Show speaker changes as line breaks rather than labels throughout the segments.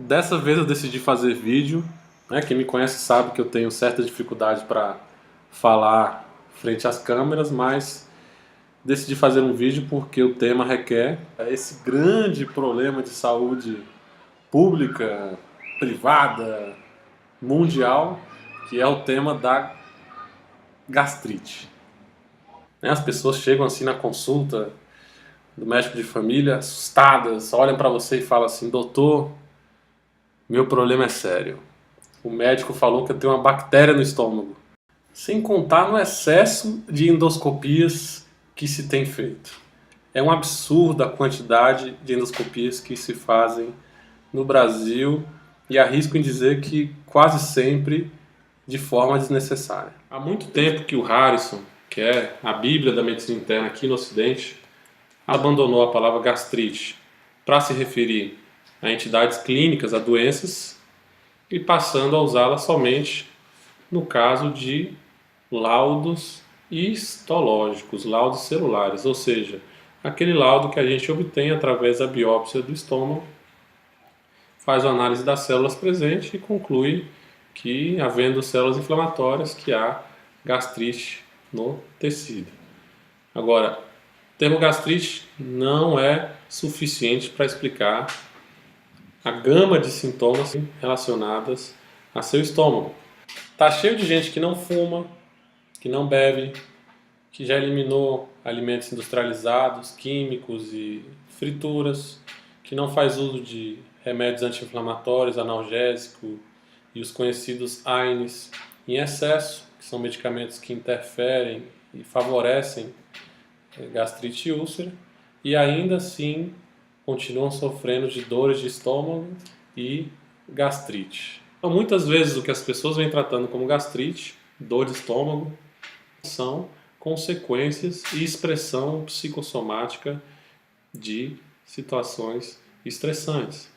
Dessa vez eu decidi fazer vídeo, né? Quem me conhece sabe que eu tenho certa dificuldade para falar frente às câmeras, mas decidi fazer um vídeo porque o tema requer esse grande problema de saúde pública, privada, mundial, que é o tema da gastrite. Né, as pessoas chegam assim na consulta do médico de família assustadas, olham para você e falam assim: doutor, meu problema é sério. O médico falou que eu tenho uma bactéria no estômago. Sem contar no excesso de endoscopias que se tem feito. É um absurdo a quantidade de endoscopias que se fazem no Brasil e arrisco em dizer que quase sempre de forma desnecessária. Há muito tempo que o Harrison, que é a Bíblia da medicina interna aqui no Ocidente, abandonou a palavra gastrite para se referir a entidades clínicas, a doenças, e passando a usá-la somente no caso de laudos histológicos, laudos celulares, ou seja, aquele laudo que a gente obtém através da biópsia do estômago, faz a análise das células presentes e conclui que, havendo células inflamatórias, que há gastrite no tecido. Agora, o termo gastrite não é suficiente para explicar a gama de sintomas relacionadas a seu estômago. Tá cheio de gente que não fuma, que não bebe, que já eliminou alimentos industrializados, químicos e frituras, que não faz uso de remédios anti-inflamatórios, analgésicos e os conhecidos AINES em excesso, que são medicamentos que interferem e favorecem gastrite e úlcera, e ainda assim continuam sofrendo de dores de estômago e gastrite. Então, muitas vezes o que as pessoas vêm tratando como gastrite, dor de estômago, são consequências e expressão psicossomática de situações estressantes.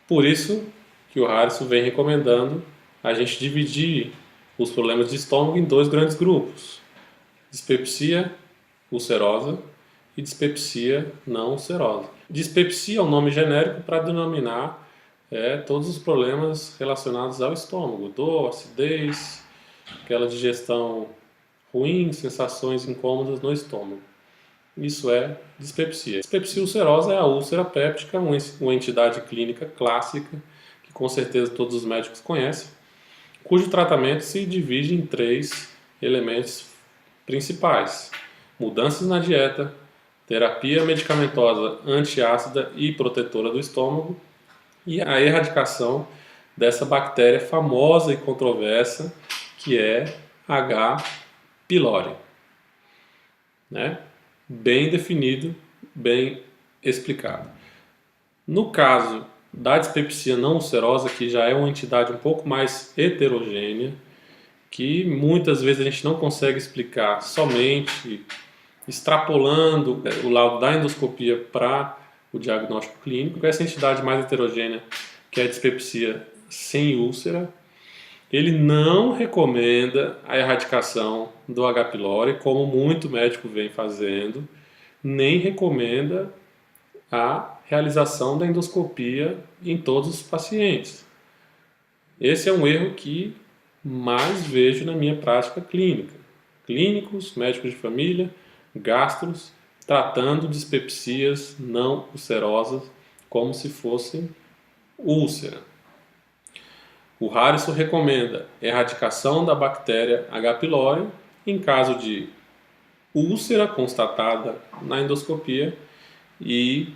Por isso que o Harrison vem recomendando a gente dividir os problemas de estômago em dois grandes grupos: dispepsia ulcerosa e dispepsia não ulcerosa. Dispepsia é um nome genérico para denominar todos os problemas relacionados ao estômago: dor, acidez, aquela digestão ruim, sensações incômodas no estômago. Isso é dispepsia. Dispepsia ulcerosa é a úlcera péptica, uma entidade clínica clássica que com certeza todos os médicos conhecem, cujo tratamento se divide em três elementos principais: mudanças na dieta, terapia medicamentosa antiácida e protetora do estômago e a erradicação dessa bactéria famosa e controversa que é H. pylori, né? Bem definido, bem explicado. No caso da dispepsia não ulcerosa, que já é uma entidade um pouco mais heterogênea, que muitas vezes a gente não consegue explicar somente extrapolando o laudo da endoscopia para o diagnóstico clínico. Essa entidade mais heterogênea, que é a dispepsia sem úlcera, ele não recomenda a erradicação do H. pylori, como muito médico vem fazendo, nem recomenda a realização da endoscopia em todos os pacientes. Esse é um erro que mais vejo na minha prática clínica. Clínicos, médicos de família, gastros, tratando dispepsias não ulcerosas como se fossem úlcera. O Harrison recomenda erradicação da bactéria H. pylori em caso de úlcera constatada na endoscopia e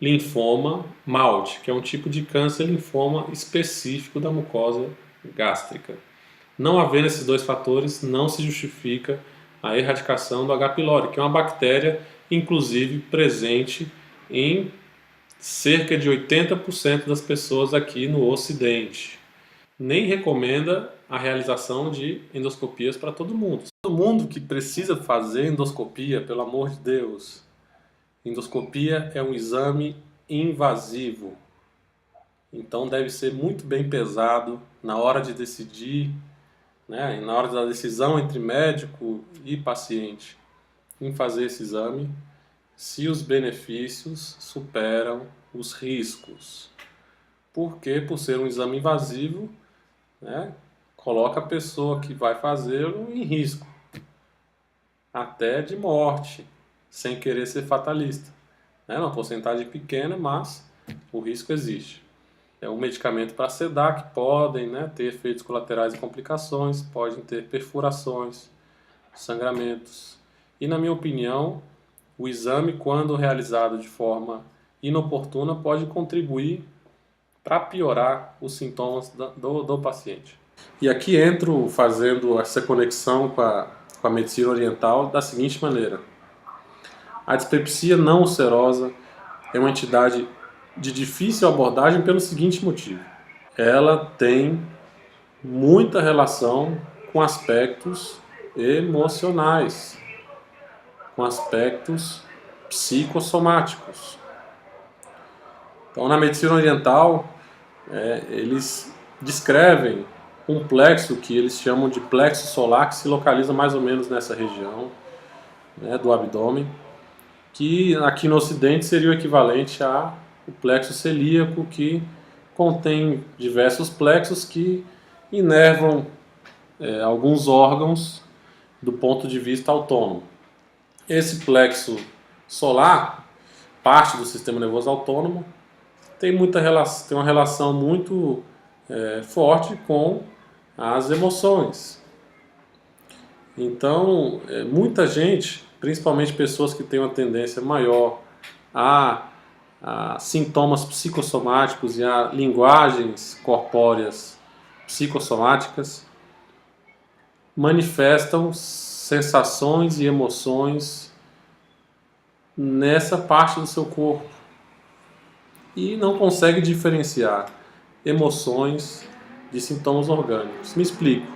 linfoma MALT, que é um tipo de câncer linfoma específico da mucosa gástrica. Não havendo esses dois fatores, não se justifica a erradicação do H. pylori, que é uma bactéria, inclusive, presente em cerca de 80% das pessoas aqui no Ocidente. Nem recomenda a realização de endoscopias para todo mundo. Todo mundo que precisa fazer endoscopia, pelo amor de Deus. Endoscopia é um exame invasivo. Então deve ser muito bem pesado na hora de decidir, né, na hora da decisão entre médico e paciente em fazer esse exame, se os benefícios superam os riscos. porque por ser um exame invasivo, né, coloca a pessoa que vai fazê-lo em risco, até de morte, sem querer ser fatalista. É uma porcentagem pequena, mas o risco existe. É um medicamento para sedar que podem, né, ter efeitos colaterais e complicações, podem ter perfurações, sangramentos. E, na minha opinião, o exame, quando realizado de forma inoportuna, pode contribuir para piorar os sintomas do paciente. E aqui entro fazendo essa conexão com a medicina oriental da seguinte maneira. A dispepsia não ulcerosa é uma entidade de difícil abordagem pelo seguinte motivo. Ela tem muita relação com aspectos emocionais, com aspectos psicossomáticos. Então, na medicina oriental, eles descrevem um plexo que eles chamam de plexo solar, que se localiza mais ou menos nessa região, né, do abdômen, que aqui no ocidente seria o equivalente ao plexo celíaco, que contém diversos plexos que inervam alguns órgãos do ponto de vista autônomo. Esse plexo solar, parte do sistema nervoso autônomo, tem uma relação muito forte com as emoções. Então, muita gente, principalmente pessoas que têm uma tendência maior a sintomas psicossomáticos e a linguagens corpóreas psicossomáticas, manifestam sensações e emoções nessa parte do seu corpo e não consegue diferenciar emoções de sintomas orgânicos. Me explico.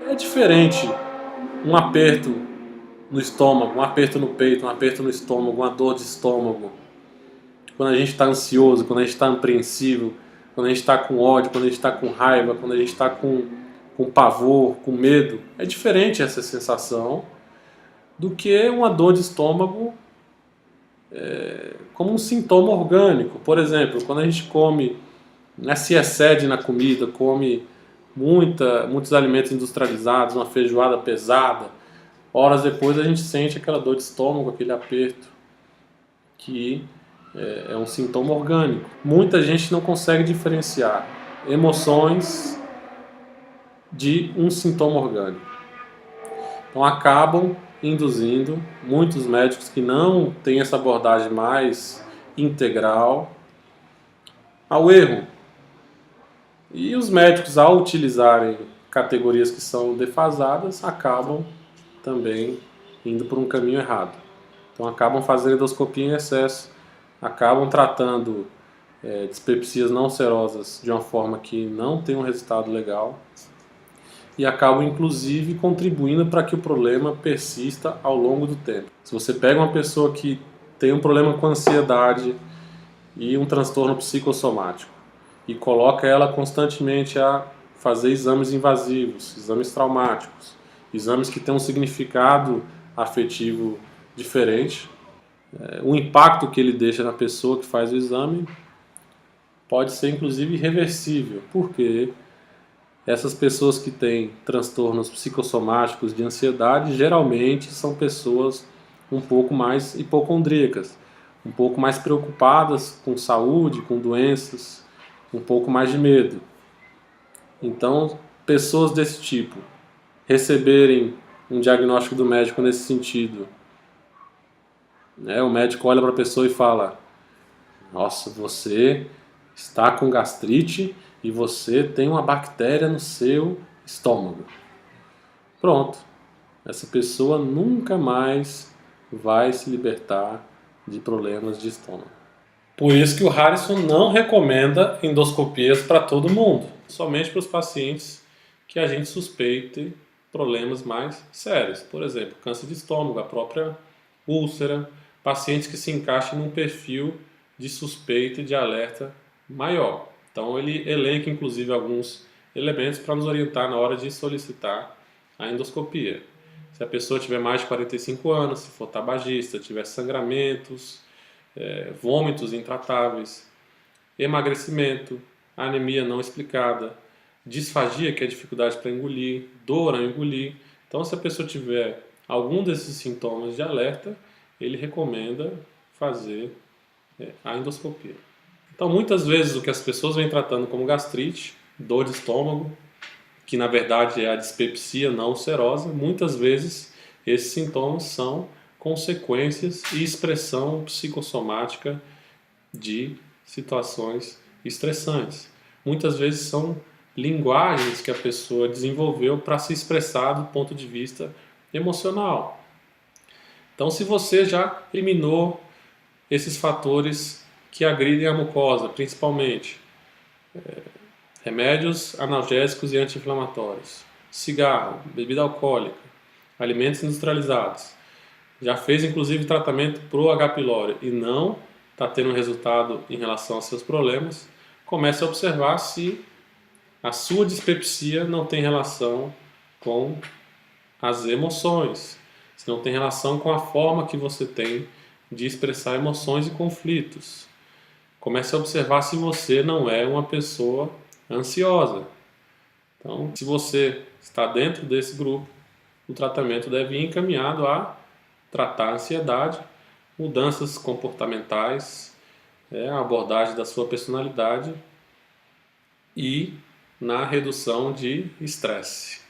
É diferente um aperto no estômago, um aperto no peito, um aperto no estômago, uma dor de estômago. Quando a gente está ansioso, quando a gente está apreensivo, quando a gente está com ódio, quando a gente está com raiva, quando a gente está com pavor, com medo. É diferente essa sensação do que uma dor de estômago como um sintoma orgânico. Por exemplo, quando a gente come, né, se excede na comida, come muitos alimentos industrializados, uma feijoada pesada, horas depois a gente sente aquela dor de estômago, aquele aperto, que é um sintoma orgânico. Muita gente não consegue diferenciar emoções de um sintoma orgânico. Então acabam induzindo muitos médicos que não têm essa abordagem mais integral ao erro. E os médicos, ao utilizarem categorias que são defasadas, acabam também indo por um caminho errado. Então acabam fazendo endoscopia em excesso, acabam tratando dispepsias não ulcerosas de uma forma que não tem um resultado legal e acabam inclusive contribuindo para que o problema persista ao longo do tempo. Se você pega uma pessoa que tem um problema com ansiedade e um transtorno psicossomático e coloca ela constantemente a fazer exames invasivos, exames traumáticos, exames que têm um significado afetivo diferente, o impacto que ele deixa na pessoa que faz o exame pode ser inclusive irreversível, porque essas pessoas que têm transtornos psicossomáticos de ansiedade geralmente são pessoas um pouco mais hipocondríacas, um pouco mais preocupadas com saúde, com doenças, um pouco mais de medo. Então, pessoas desse tipo receberem um diagnóstico do médico nesse sentido, né, o médico olha para a pessoa e fala: nossa, você está com gastrite e você tem uma bactéria no seu estômago. Pronto. Essa pessoa nunca mais vai se libertar de problemas de estômago. Por isso que o Harrison não recomenda endoscopias para todo mundo, somente para os pacientes que a gente suspeite problemas mais sérios. Por exemplo, câncer de estômago, a própria úlcera, pacientes que se encaixem num perfil de suspeita e de alerta maior. Então ele elenca inclusive alguns elementos para nos orientar na hora de solicitar a endoscopia. Se a pessoa tiver mais de 45 anos, se for tabagista, tiver sangramentos, vômitos intratáveis, emagrecimento, anemia não explicada, disfagia, que é dificuldade para engolir, dor ao engolir. Então, se a pessoa tiver algum desses sintomas de alerta, ele recomenda fazer a endoscopia. Então, muitas vezes o que as pessoas vêm tratando como gastrite, dor de estômago, que na verdade é a dispepsia não ulcerosa, muitas vezes esses sintomas são consequências e expressão psicossomática de situações estressantes. Muitas vezes são linguagens que a pessoa desenvolveu para se expressar do ponto de vista emocional. Então, se você já eliminou esses fatores que agridem a mucosa, principalmente remédios analgésicos e anti-inflamatórios, cigarro, bebida alcoólica, alimentos industrializados, já fez inclusive tratamento pro H. pylori e não está tendo resultado em relação aos seus problemas, comece a observar se a sua dispepsia não tem relação com as emoções, se não tem relação com a forma que você tem de expressar emoções e conflitos. Comece a observar se você não é uma pessoa ansiosa. Então, se você está dentro desse grupo, o tratamento deve ir encaminhado a tratar a ansiedade, mudanças comportamentais, a abordagem da sua personalidade e na redução de estresse.